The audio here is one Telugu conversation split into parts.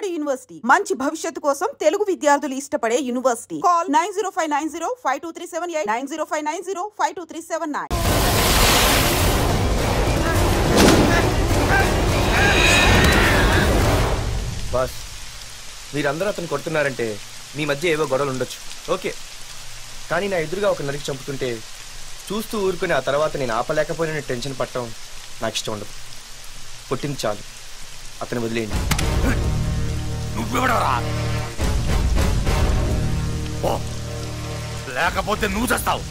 నాడు యూనివర్సిటీ మంచి భవిష్యత్తు కోసం తెలుగు విద్యార్థులు ఇష్టపడే యూనివర్సిటీ. కాల్ 9059052378 9059052379. బాస్, మీరందరూ అతను కొడుతున్నారంటే మీ మధ్య ఏవో గొడవలు ఉండొచ్చు, ఓకే. కానీ నా ఎదురుగా ఒక నరికి చంపుతుంటే చూస్తూ ఊరుకుని ఆ తర్వాత నేను ఆపలేకపోయిన టెన్షన్ పట్టడం నాకు ఇష్టం ఉండదు. కొట్టింది చాలు, అతను వదిలేయండి. నువ్వెవడరా? లేకపోతే నువ్వు చేస్తావు.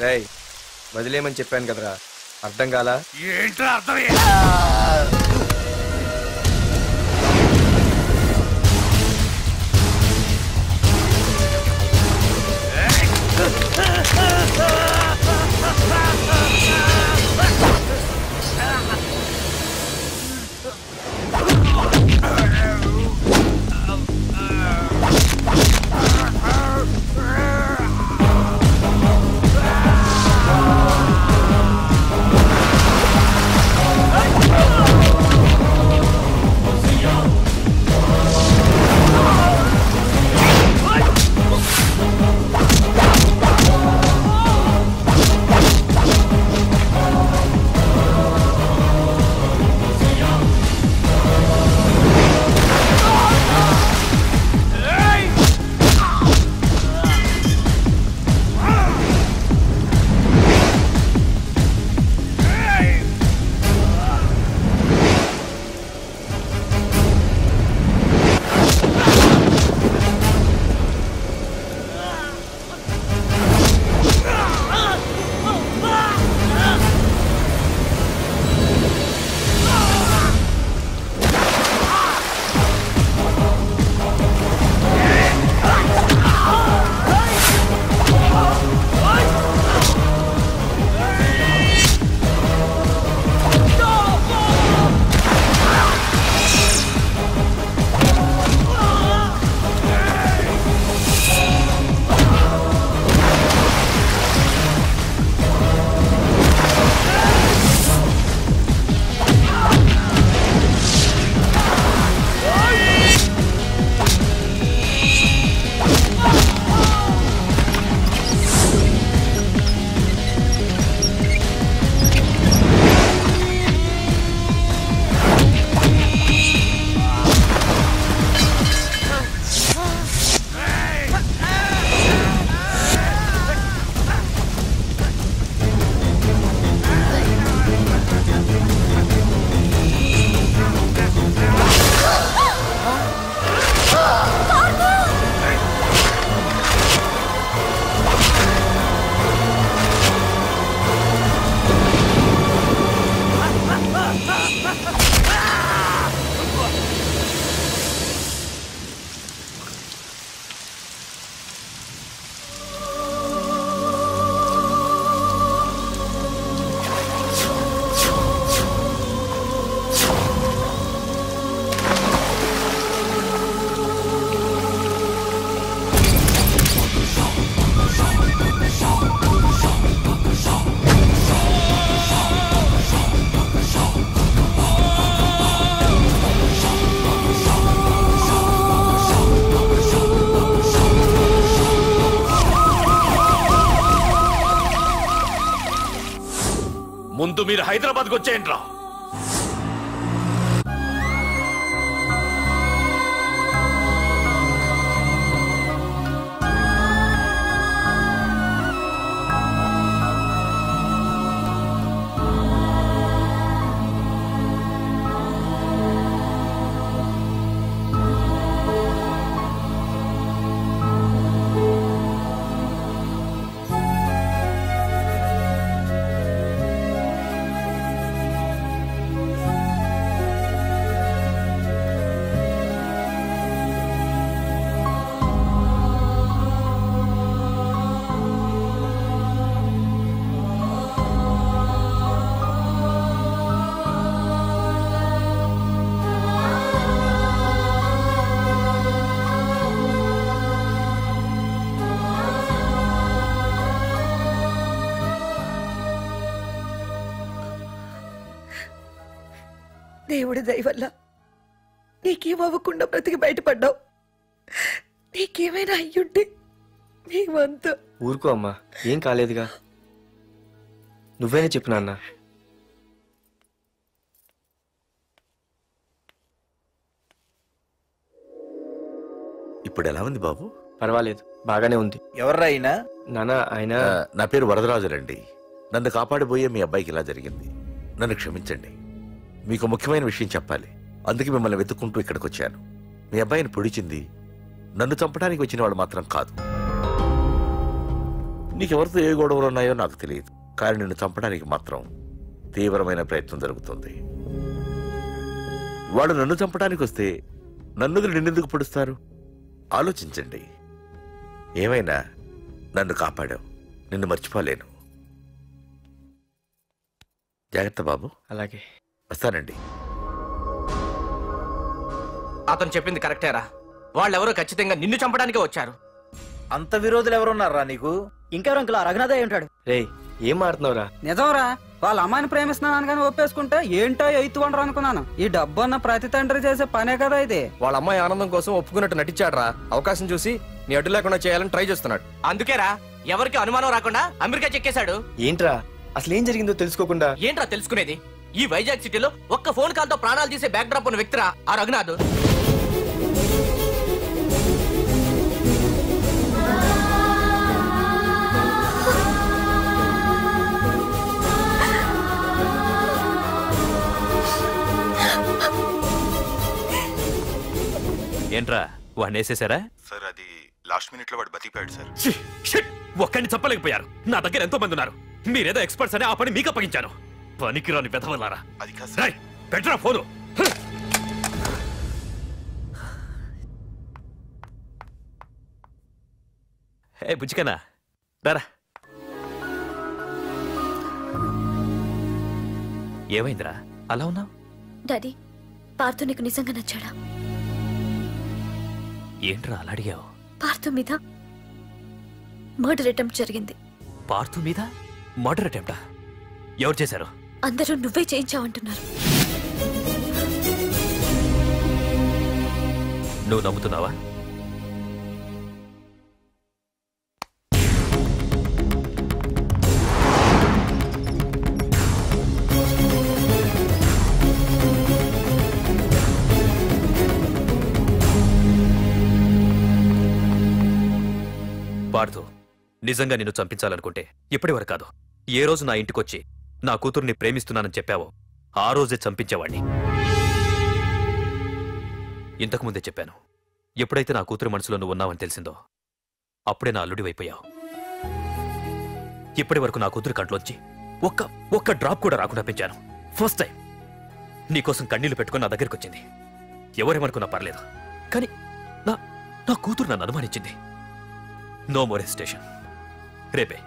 రేయ్, వదిలేయమని చెప్పాను కదరా, అర్థం కాలా? ఏంట్రా అర్థమే? ముందు మీరు హైదరాబాద్కి వచ్చేయండి రా. దేవుడి దయ వల్ల నీకేమవ్వకుండా బ్రతికి బయటపడ్డావు. నీకేమైనా అయ్యుంటే మేమంతా. ఊరుకో అమ్మా, ఏం కాలేదుగా. నువ్వేనే చెప్పు నాన్న. ఇప్పుడు ఎలా ఉంది బాబు? పర్వాలేదు, బాగానే ఉంది. ఎవర్రా అయినా? నాన్న ఆయన నా పేరు వరదరాజులండి. నన్ను కాపాడిపోయే మీ అబ్బాయికి ఇలా జరిగింది. నన్ను క్షమించండి. మీకు ముఖ్యమైన విషయం చెప్పాలి. అందుకే మిమ్మల్ని వెతుక్కుంటూ ఇక్కడికి వచ్చాను. మీ అబ్బాయిని పొడిచింది నన్ను చంపడానికి వచ్చిన వాడు మాత్రం కాదు. నీకెవరితో ఏ గొడవలు ఉన్నాయో నాకు తెలియదు, కానీ నిన్ను చంపడానికి మాత్రం తీవ్రమైన ప్రయత్నం జరుగుతుంది. వాడు నన్ను చంపడానికి వస్తే నన్ను నిన్నెందుకు పొడుస్తారు? ఆలోచించండి. ఏమైనా నన్ను కాపాడావు, నిన్ను మర్చిపోలేను. జాగ్రత్త బాబు. అలాగే వస్తానండి. అతను చెప్పింది కరెక్టేరా. వాళ్ళెవరో ఖచ్చితంగా నిన్ను చంపడానికే వచ్చారు. అంత విరోధులు ఎవరున్నారా నీకు? ఇంకెవరు అంకుల్? రఘునాథే ఉంటాడు. రే, ఏం మాడుతున్నావురా? నిజంరా, వాళ్ళ అమ్మాయిని ప్రేమిస్తున్నాను కానీ ఒప్పేసుకుంటే ఏంటో ఎయిత్ వండరు అనుకున్నాను. ఈ డబ్బు అన్న ప్రతి తండ్రి చేసే పనే కదా ఇది. వాళ్ళ అమ్మాయి ఆనందం కోసం ఒప్పుకున్నట్టు నటించాడురా. అవకాశం చూసి నీ అడ్డు లేకుండా చేయాలని ట్రై చేస్తున్నాడు. అందుకేరా ఎవరికి అనుమానం రాకుండా అమెరికా చెక్కేశాడు. ఏంట్రా అసలు ఏం జరిగిందో తెలుసుకోకుండా? ఏంట్రా తెలుసుకునేది? ఈ వైజాగ్ సిటీలో ఒక్క ఫోన్ కాల్ తో ప్రాణాలు తీసే బ్యాక్ డ్రాప్ ఉన్న వ్యక్తిరా ఆ రఘునాథ్. ఏంట్రా వాడిని వేసేసారా? సార్ అది లాస్ట్ మినిట్ లో వాడు బతికిపోయాడు సార్. ఒక్కడిని చెప్పలేకపోయారు. నా దగ్గర ఎంతో మంది ఉన్నారు. మీరేదో ఎక్స్పర్ట్స్ అని ఆ పని మీకు అప్పగించాను. పనికిరాని వెధవలారా. అది కాదు సార్. పెట్టరా ఫోను. ఏ బుజ్జికన్నా రారా. ఏమైందిరా అలా ఉన్నావు? డాడీ, పార్థు నీకు నిజంగా నచ్చాడా? ఏంట్రా అలా అడిగావు? పార్థు మీద మర్డర్ అటెంప్ట్ జరిగింది. పార్థు మీద మర్డర్ అటెంప్టా? ఎవరు చేశారు? అందరూ నువ్వే చేయించావంటున్నారు. నువ్వు నమ్ముతున్నావా? పార్థు, నిజంగా నిన్ను చంపించాలనుకుంటే ఇప్పటి వరకు కాదు, ఏ రోజు నా ఇంటికొచ్చి నా కూతుర్ని ప్రేమిస్తున్నానని చెప్పావో ఆ రోజే చంపించేవాణ్ణి. ఇంతకుముందే చెప్పాను, ఎప్పుడైతే నా కూతురు మనసులో నువ్వు ఉన్నావని తెలిసిందో అప్పుడే నా అల్లుడివైపోయావు. ఇప్పటి వరకు నా కూతురు కంట్లోంచి ఒక్క డ్రాప్ కూడా రాకుండా పెంచాను. ఫస్ట్ టైం నీకోసం కన్నీళ్లు పెట్టుకుని నా దగ్గరికి వచ్చింది. ఎవరేమనుకున్నా పర్లేదు, కానీ నా కూతురు నన్ను అనుమానించింది. No more hesitation. రేపే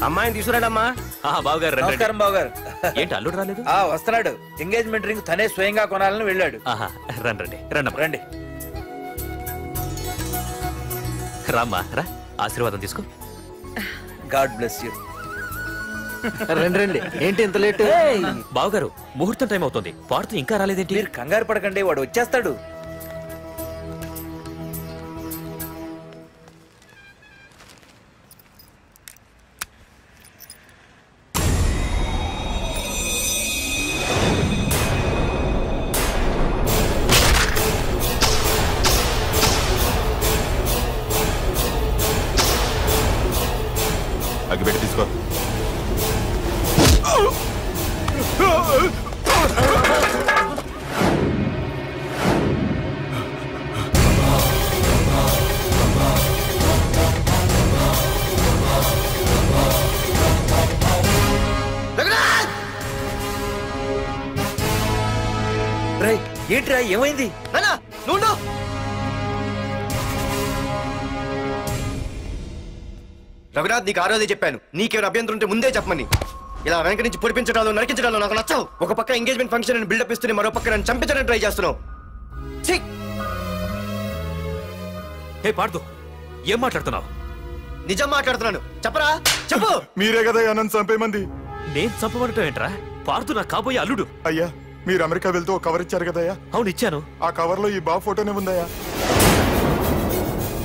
అమ్మాయిని తీసుకురాడమ్మా. బావగారు రండి. నమస్కారం బావగారు. ఏంటి అల్లుడు రాలేదు? వస్తున్నాడు. ఎంగేజ్మెంట్ రింగ్ తనే స్వయంగా కొనాలని వెళ్ళాడు. రండి రండి. రామ్మా రా, ఆశీర్వాదం తీసుకో. God bless you. రండి. ఏంటి ఇంత లేట్? బావగారు ముహూర్తం టైం అవుతుంది, పార్తు ఇంకా రాలేదేంటి? మీరు కంగారు పడకండి, వాడు వచ్చేస్తాడు. అగ్గిపెట్టి తీసుకో. ఏంట్రా ఏమైంది? రఘునాథ్, నీకు ఆ రోజే చెప్పాను, నీకేమైనా అభ్యంతరం ఉంటే ముందే చెప్పమని. ఇలా వెనక నుంచి పొడిపించడాలు నరికించడాలు నాకు నచ్చవు. ఒక పక్క ఎంగేజ్మెంట్ ఫంక్షన్ అని బిల్డప్ ఇస్తూనే మరో పక్క నన్ను చంపించడానికి ట్రై చేస్తున్నావు. పార్దు, ఏం మాట్లాడుతున్నావు? నిజం మాట్లాడుతున్నాను, చెప్పరా చెప్పు. మీరే కదా నన్ను చంపేమంది. నేను చంపమంటావు ఏంట్రా? పార్దు నా కాబోయే అల్లుడు. అయ్యా, మీరు అమెరికా వెళ్తూ ఒక కవర్ ఇచ్చారు కదయ్యా. అవును ఇచ్చాను. ఆ కవర్ లో ఈ బాబు ఫోటోనే ఉందయ్యా.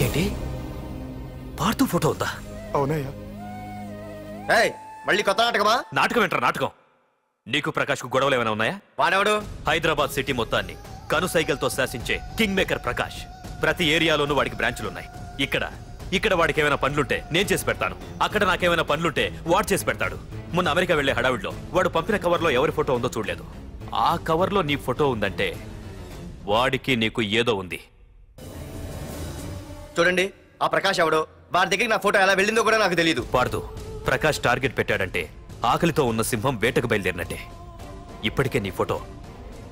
ఏంటి, పార్దు ఫోటో ఉందా? అవునయ్యా. మళ్ళీ కొత్త నాటకమా? నాటకం ఏంట్రా నాటకం? నీకు ప్రకాష్ కు గొడవలు ఏమైనా ఉన్నాయా? వాడెవడు? హైదరాబాద్ సిటీ మొత్తాన్ని కను సైకిల్తో శాసించే కింగ్ మేకర్ ప్రకాష్. ప్రతి ఏరియాలోనూ వాడికి బ్రాంచులున్నాయి. ఇక్కడ వాడికి ఏమైనా పనులుంటే నేను చేసి పెడతాను, అక్కడ నాకేమైనా పనులుంటే వాడు చేసి పెడతాడు. మొన్న అమెరికా వెళ్లే హడావిడిలో వాడు పంపిన కవర్లో ఎవరి ఫోటో ఉందో చూడలేదు. ఆ కవర్లో నీ ఫోటో ఉందంటే వాడికి నీకు ఏదో ఉంది. చూడండి, ఆ ప్రకాష్ ఎవడో, వాడి దగ్గరికి నా ఫోటో ఎలా వెళ్ళిందో కూడా నాకు తెలియదు. పార్దు, ప్రకాష్ టార్గెట్ పెట్టాడంటే ఆకలితో ఉన్న సింహం వేటకు బయలుదేరినట్టే. ఇప్పటికే నీ ఫోటో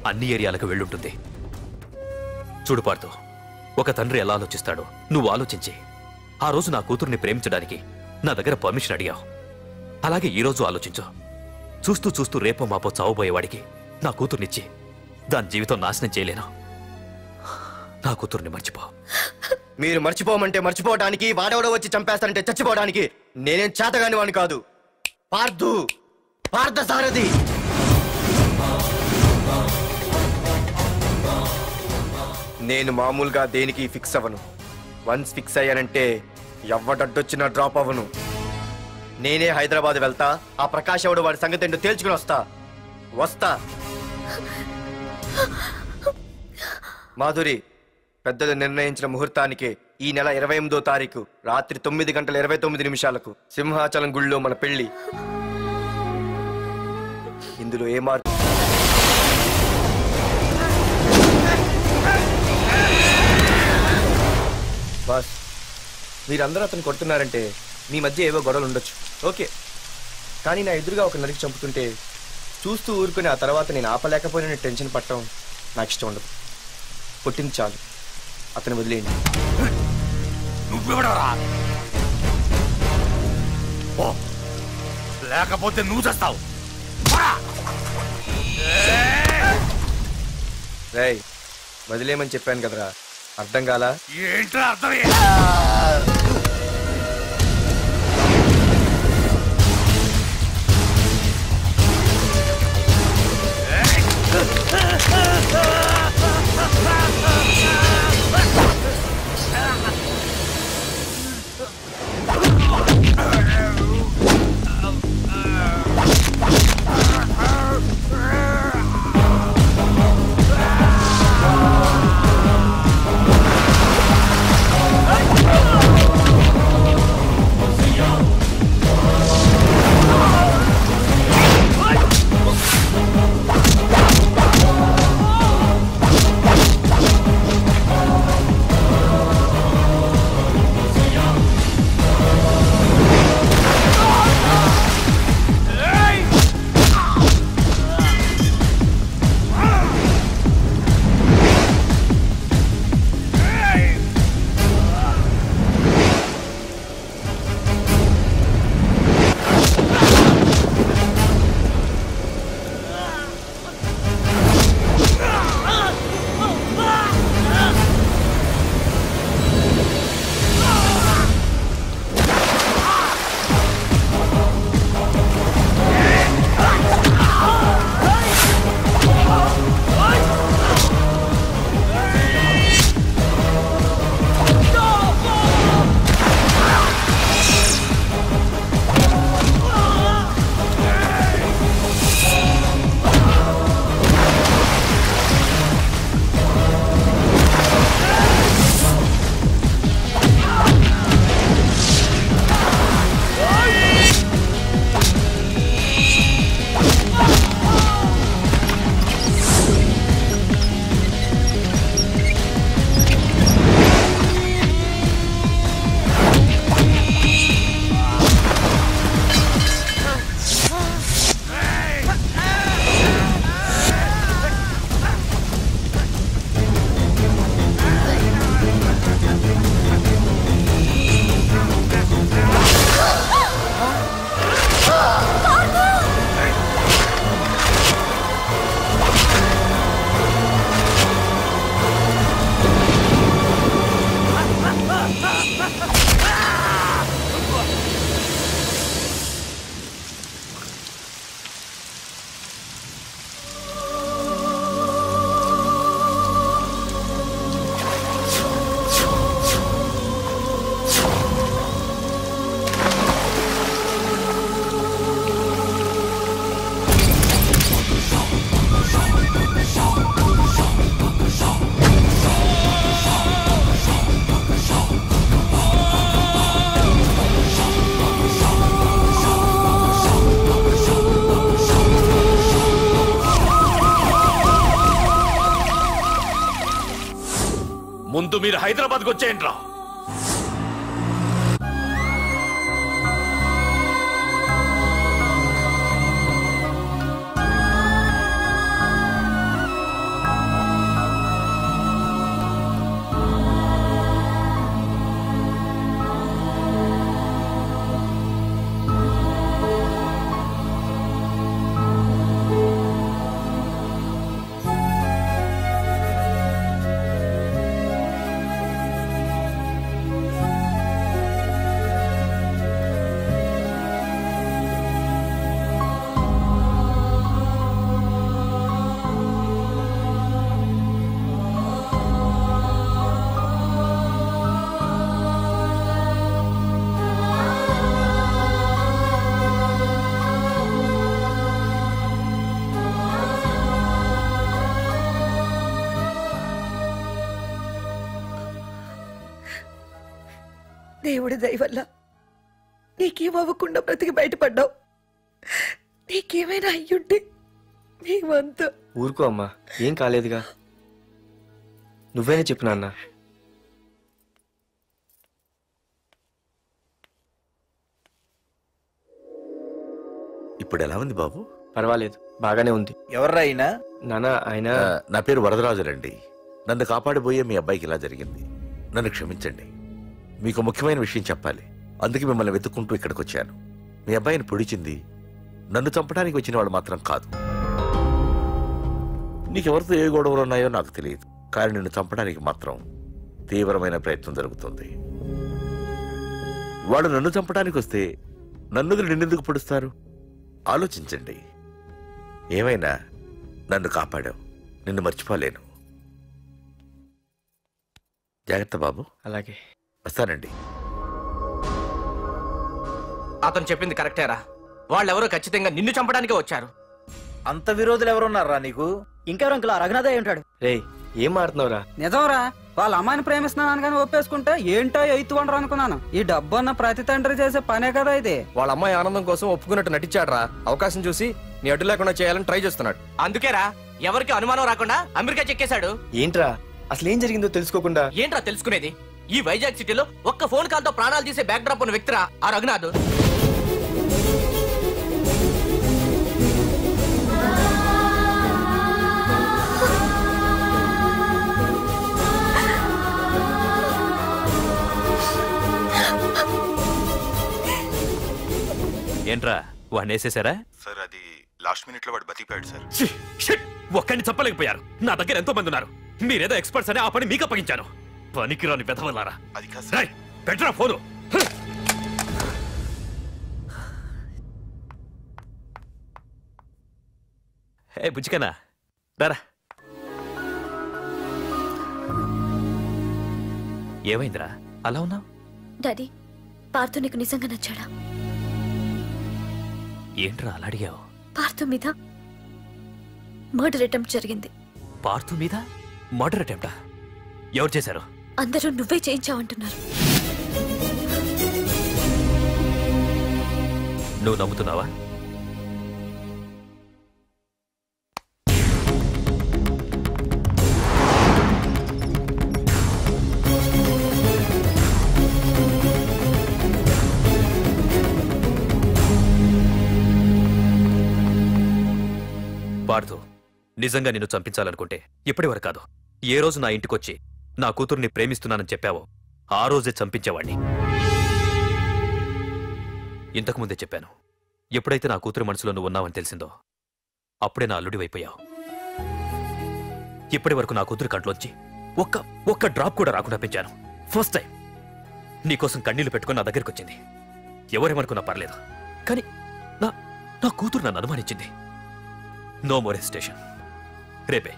అన్ని ఏరియాలకు వెళ్ళుంటుంది. చూడు పార్దు, ఒక తండ్రి ఎలా ఆలోచిస్తాడో నువ్వు ఆలోచించి ఆ రోజు నా కూతుర్ని ప్రేమించడానికి నా దగ్గర పర్మిషన్ అడిగావు. అలాగే ఈరోజు ఆలోచించు. చూస్తూ చూస్తూ రేపో మాపో చావబోయేవాడికి నా కూతుర్నిచ్చి దాని జీవితం నాశనం చేయలేను. నా కూతుర్ని మర్చిపో. మీరు మర్చిపోమంటే మర్చిపోవడానికి, వాడెవడో వచ్చి చంపేస్తానంటే చచ్చిపోవడానికి నేనేం చేతగాని వాడిని కాదు. పార్థసారథి. నేను మామూలుగా దేనికి ఫిక్స్ అవ్వను. వన్స్ ఫిక్స్ అయ్యానంటే ఎవ్వడడ్డొచ్చినా డ్రాప్ అవ్వను. నేనే హైదరాబాద్ వెళ్తా, ఆ ప్రకాష్ ఎవడు వాడి సంగతి ఏంటో తేల్చుకుని వస్తా. మాధురి, పెద్దలు నిర్ణయించిన ముహూర్తానికి ఈ నెల 28వ తారీఖు రాత్రి 9:29 సింహాచలం గుళ్ళో మన పెళ్లి. ఇందులో ఏ మార్పు బాస్, మీరందరూ అతను కొడుతున్నారంటే మీ మధ్య ఏవో గొడవలు ఉండొచ్చు, ఓకే. కానీ నా ఎదురుగా ఒక నరికి చంపుతుంటే చూస్తూ ఊరుకుని ఆ తర్వాత నేను ఆపలేకపోయిన టెన్షన్ పట్టడం నాకు ఇష్టం ఉండదు. కొట్టింది చాలు, అతను వదిలేయండి. లేకపోతే నువ్వు చేస్తావు. రేయ్, వదిలేమని చెప్పాను కదరా, అర్థం కాలా? ఏంట్రా అర్థం? Hey! ముందు మీరు హైదరాబాద్కి వచ్చేయండి రా. దేవుడి దయ వల్ల నీకేం అవ్వకుండా బ్రతికి బయటపడ్డావు. నీకేమైనా అయ్యుంటే మేమంతా. ఊరుకో అమ్మా, ఏం కాలేదుగా. నువ్వేనే చెప్పు నాన్న. ఇప్పుడు ఎలా ఉంది బాబు? పర్వాలేదు, బాగానే ఉంది. ఎవర్రా అయినా? నాన్న ఆయన నా పేరు వరదరాజులండి. నన్ను కాపాడిపోయే మీ అబ్బాయికి ఇలా జరిగింది. నన్ను క్షమించండి. మీకు ముఖ్యమైన విషయం చెప్పాలి. అందుకే మిమ్మల్ని వెతుక్కుంటూ ఇక్కడికి వచ్చాను. మీ అబ్బాయిని పొడిచింది నన్ను చంపడానికి వచ్చిన వాడు మాత్రం కాదు. నీకెవరితో ఏ గొడవలు ఉన్నాయో నాకు తెలియదు, కానీ నిన్ను చంపడానికి మాత్రం తీవ్రమైన ప్రయత్నం జరుగుతుంది. వాడు నన్ను చంపడానికి వస్తే నన్ను నిన్నెందుకు పొడుస్తారు? ఆలోచించండి. ఏమైనా నన్ను కాపాడావు, నిన్ను మర్చిపోలేను. జాగ్రత్త బాబు. అలాగే, వస్తానండి. అతను చెప్పింది కరెక్టేరా. వాళ్ళెవరో ఖచ్చితంగా నిన్ను చంపడానికే వచ్చారు. అంత విరోధులు ఎవరున్నారా నీకు? ఇంకెవరు అంకుల్? రఘునాథే ఉంటాడు. రే, ఏం మారుతున్నావురా? నిజంరా, వాళ్ళ అమ్మాయిని ప్రేమిస్తున్నాను కానీ ఒప్పేసుకుంటే ఏంటో ఎయిత్ వండరు అనుకున్నాను. ఈ డబ్బు అన్న ప్రతి తండ్రి చేసే పనే కదా ఇది. వాళ్ళ అమ్మాయి ఆనందం కోసం ఒప్పుకున్నట్టు నటించాడ్రా. అవకాశం చూసి నీ అడ్డు లేకుండా చేయాలని ట్రై చేస్తున్నాడు. అందుకేరా ఎవరికి అనుమానం రాకుండా అమెరికా చెక్కేశాడు. ఏంట్రా అసలు ఏం జరిగిందో తెలుసుకోకుండా? ఏంట్రా తెలుసుకునేది? ఈ వైజాగ్ సిటీలో ఒక్క ఫోన్ కాల్ తో ప్రాణాలు తీసే బ్యాక్ డ్రాప్ ఉన్న వ్యక్తిరా ఆ రఘునాథ్. ఏంట్రా వాడిని వేసేసారా? సార్ అది లాస్ట్ మినిట్ లో వాడు బతికిపోయాడు సార్. ఒక్కడిని చెప్పలేకపోయారు. నా దగ్గర ఎంతో మంది ఉన్నారు. మీరేదో ఎక్స్పర్ట్స్ అని ఆ పని మీకు అప్పగించాను. పనికిరాని వెధవలారా. అది కాదు సార్. పెట్టరా ఫోను. ఏ బుజ్జికనా రారా. ఏమైందిరా అలా ఉన్నావు? డాడీ, పార్థు నీకు నిజంగా నచ్చాడా? ఏంట్రా అలా అడిగావు? పార్థు మీద మర్డర్ అటెంప్ట్ జరిగింది. పార్థు మీద మర్డర్ అటెంప్టా? ఎవరు చేశారు? అందరూ నువ్వే చేయించావంటున్నారు. నువ్వు నమ్ముతున్నావా? పార్థు, నిజంగా నిన్ను చంపించాలనుకుంటే ఇప్పటి వరకు కాదు, ఏ రోజు నా ఇంటికొచ్చి నా కూతుర్ని ప్రేమిస్తున్నానని చెప్పావో ఆ రోజే చంపించేవాణ్ణి. ఇంతకుముందే చెప్పాను, ఎప్పుడైతే నా కూతురు మనసులో నువ్వు ఉన్నావని తెలిసిందో అప్పుడే నా అల్లుడి వైపోయావు. ఇప్పటి వరకు నా కూతురు కంట్లోంచి ఒక్క డ్రాప్ కూడా రాకుండా పెంచాను. ఫస్ట్ టైం నీకోసం కన్నీళ్లు పెట్టుకుని నా దగ్గరికి వచ్చింది. ఎవరేమనుకున్నా పర్లేదు, కానీ నా కూతురు నన్ను అనుమానించింది. No more hesitation. రేపే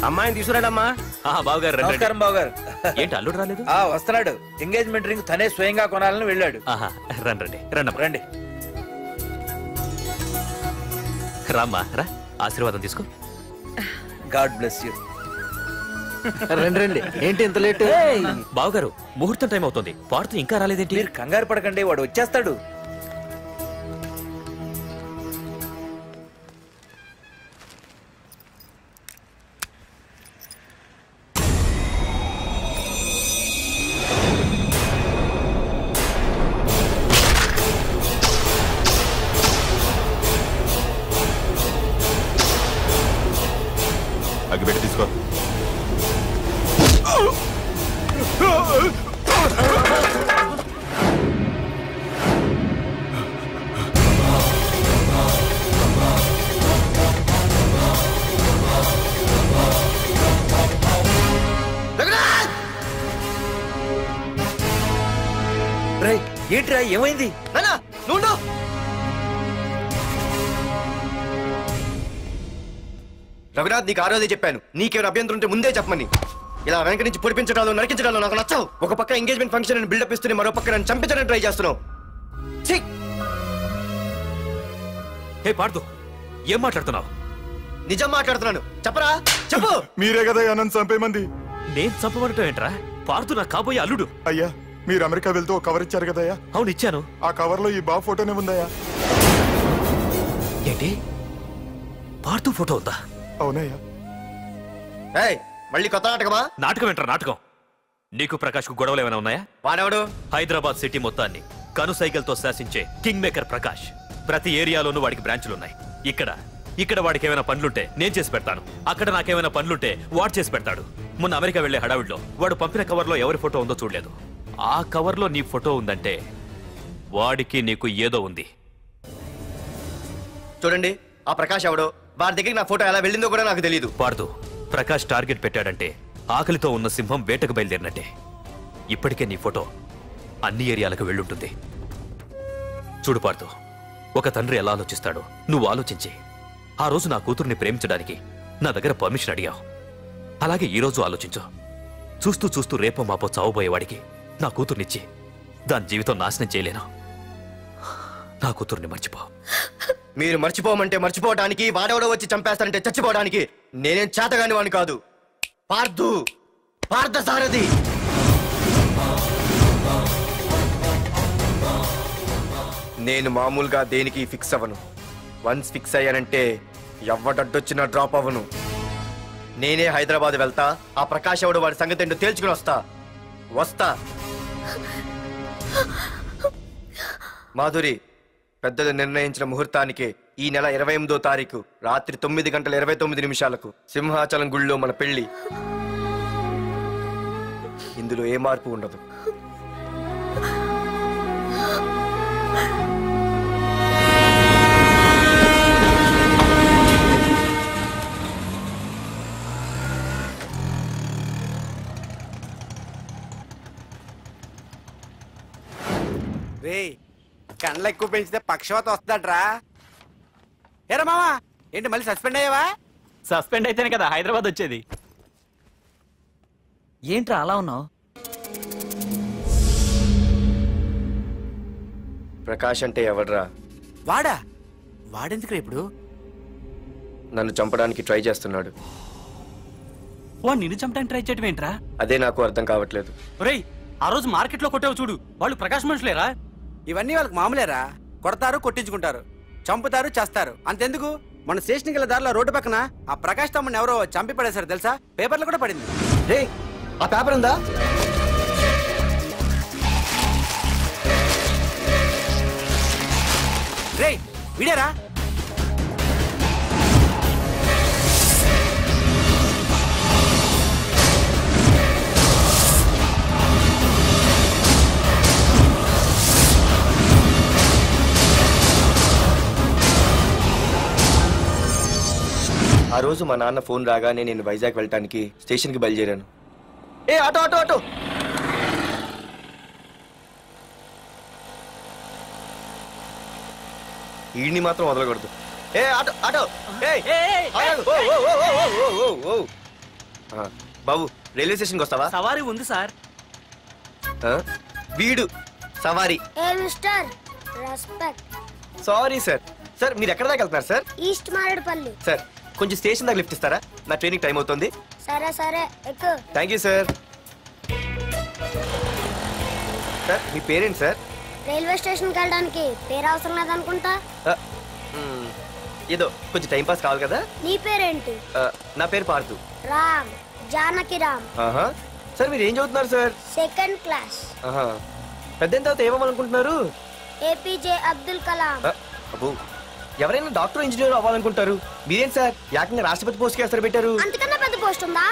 అమ్మాయిని తీసుకురాడమ్మా. బావగారు రండి. నమస్కారం బావగారు. ఏంటి అల్లుడు రాలేదు? వస్తున్నాడు. ఎంగేజ్మెంట్ రింగ్ తనే స్వయంగా కొనాలని వెళ్ళాడు. రండి రండి రండి. రామ్మా రా, ఆశీర్వాదం తీసుకో. God bless you. రండి రండి. ఏంటి ఇంత లేట్? బావగారు ముహూర్తం టైం అవుతుంది, పాడుతూ ఇంకా రాలేదేంటి? మీరు కంగారు పడకండి, వాడు వచ్చేస్తాడు. అగ్గిపెట్టి తీసుకో. ఏంట్రా ఏమైంది? రఘునాథ్, నీకు ఆ రోజే చెప్పాను, నీకేమైనా అభ్యంతరం ఉంటే ముందే చెప్పమని. ఇలా వెనక నుంచి పొడిపించడాలు నరికించడాలు నాకు నచ్చవు. ఒక పక్క ఎంగేజ్మెంట్ ఫంక్షన్ అని బిల్డప్ ఇస్తూనే మరో పక్క నన్ను చంపించడానికి ట్రై చేస్తున్నావు. హే పార్దు, ఏం మాట్లాడుతున్నావు? నిజం మాట్లాడుతున్నాను, చెప్పరా చెప్పు. మీరే కదా నన్ను చంపేమంది. నేను చంపబడటం ఏంట్రా? పార్దు నా కాబోయే అల్లుడు. అయ్యా, మీరు అమెరికా వెళ్తూ ఒక కవర్ ఇచ్చారు కదయ్యా. అవును ఇచ్చాను. ఆ కవర్ లో ఈ బాబు ఫోటోనే ఉందయ్యా. ఏంటి, పార్దు ఫోటో ఉందా? అవునయ్యా. మళ్ళీ కొత్త నాటకమా? నాటకం ఏంట్రా నాటకం? నీకు ప్రకాష్ కు గొడవలు ఏమైనా ఉన్నాయా? వాడెవడు? హైదరాబాద్ సిటీ మొత్తాన్ని కను సైకిల్తో శాసించే కింగ్ మేకర్ ప్రకాష్. ప్రతి ఏరియాలోనూ వాడికి బ్రాంచులున్నాయి. ఇక్కడ వాడికి ఏమైనా పనులుంటే నేను చేసి పెడతాను, అక్కడ నాకేమైనా పనులుంటే వాడు చేసి పెడతాడు. మొన్న అమెరికా వెళ్లే హడావిడిలో వాడు పంపిన కవర్లో ఎవరి ఫోటో ఉందో చూడలేదు. ఆ కవర్లో నీ ఫోటో ఉందంటే వాడికి నీకు ఏదో ఉంది. చూడండి, ఆ ప్రకాష్ ఎవడో, వాడి దగ్గరికి నా ఫోటో ఎలా వెళ్ళిందో కూడా నాకు తెలియదు. పార్దు, ప్రకాష్ టార్గెట్ పెట్టాడంటే ఆకలితో ఉన్న సింహం వేటకు బయలుదేరినట్టే. ఇప్పటికే నీ ఫోటో అన్ని ఏరియాలకు వెళ్ళుంటుంది. చూడు పార్దు, ఒక తండ్రి ఎలా ఆలోచిస్తాడో నువ్వు ఆలోచించి ఆ రోజు నా కూతుర్ని ప్రేమించడానికి నా దగ్గర పర్మిషన్ అడిగావు. అలాగే ఈ రోజు ఆలోచించు. చూస్తూ చూస్తూ రేపో మాపో చావబోయేవాడికి నా కూతుర్నిచ్చి దాని జీవితం నాశనం చేయలేను. నా కూతుర్ని మర్చిపో. మీరు మర్చిపోమంటే మర్చిపోవడానికి, వాడెవడో వచ్చి చంపేస్తానంటే చచ్చిపోవడానికి నేనేం చేతగాని వాడిని కాదు. పార్థసారథి. నేను మామూలుగా దేనికి ఫిక్స్ అవ్వను. వన్స్ ఫిక్స్ అయ్యానంటే ఎవ్వడడ్డొచ్చినా డ్రాప్ అవ్వను. నేనే హైదరాబాద్ వెళ్తా, ఆ ప్రకాష్ ఎవడు వాడి సంగతి ఏంటో తేల్చుకుని వస్తా. మాధురి, పెద్దలు నిర్ణయించిన ముహూర్తానికి ఈ నెల 28వ తారీఖు రాత్రి 9:29 సింహాచలం గుళ్ళో మన పెళ్లి. ఇందులో ఏ మార్పు ఉండదు. కండ్లు ఎక్కువ పెంచితే పక్షవాత వస్తాడ్రా. ఏరా మావా, ఏంటి మళ్ళీ సస్పెండ్ అయ్యావా? సస్పెండ్ అయితేనే కదా హైదరాబాద్ వచ్చేది. ఏంట్రా అలా ఉన్నావు? ప్రకాష్ అంటే ఎవడ్రా? వాడెందుకు ఇప్పుడు నన్ను చంపడానికి ట్రై చేస్తున్నాడు. వాడు నిన్ను చంపడానికి ట్రై చేయటం ఏంట్రా? అదే నాకు అర్థం కావట్లేదు. ఒరేయ్, ఆ రోజు మార్కెట్ లో కొట్టావు చూడు, వాళ్ళు ప్రకాష్ మనుషులేరా? ఇవన్నీ వాళ్ళకి మామూలేరా. కొడతారు, కొట్టించుకుంటారు, చంపుతారు, చేస్తారు. అంతెందుకు, మన స్టేషన్కి వెళ్ళే దారిలో రోడ్డు పక్కన ఆ ప్రకాష్ తమ్ముని ఎవరో చంపి పడేశారు తెలుసా? పేపర్లు కూడా పడింది. రే, ఆ పేపర్ ఉందా? రే విడేరా. ఆ రోజు మా నాన్న ఫోన్ రాగానే నేను వైజాగ్ వెళ్ళటానికి స్టేషన్కి బయలుదేరాను. ఏ ఆటో ఆటో ఆటో! ఈడిని మాత్రం వదలకూడదు. ఏ ఆటో ఆటో! బాబు రైల్వే స్టేషన్కి వస్తావా? సవారీ ఉంది సార్. వీడు సవారీ. ఏ mister respect. Sorry sir. Sir మీరు ఎక్కడ దాకా వెళ్తున్నారు సార్? ఈస్ట్ మారేడుపల్లి. సార్ కొంచెం స్టేషన్ దాకా లిఫ్ట్ ఇస్తారా? నా ట్రైనింగ్ టైం అవుతుంది. సరే సరే ఎక్కు. Thank you sir. సార్ మీ పేరేంటి సార్? రైల్వే స్టేషన్కి వెళ్ళడానికి పేరు అవసరం లేదనుకుంటా. ఏదో కొంచెం టైం పాస్ కావాలి కదా. నీ పేరేంటి? నా పేరు పార్థు. రామ్, జానకి రామ్. సార్ మీరు ఏం చదువుతున్నారు సార్? Second class. పెద్ద తర్వాత ఏమవ్వాలనుకుంటున్నారు? ఏపీజే అబ్దుల్ కలాం. అబ్బో ఎవరైనా డాక్టర్ ఇంజనీర్ అవ్వాలనుకుంటారు, మీరేం సార్ ఏకంగా రాష్ట్రపతి పోస్ట్ కి ఎసరు పెట్టారు? అంతకన్నా పెద్ద పోస్ట్ ఉందా?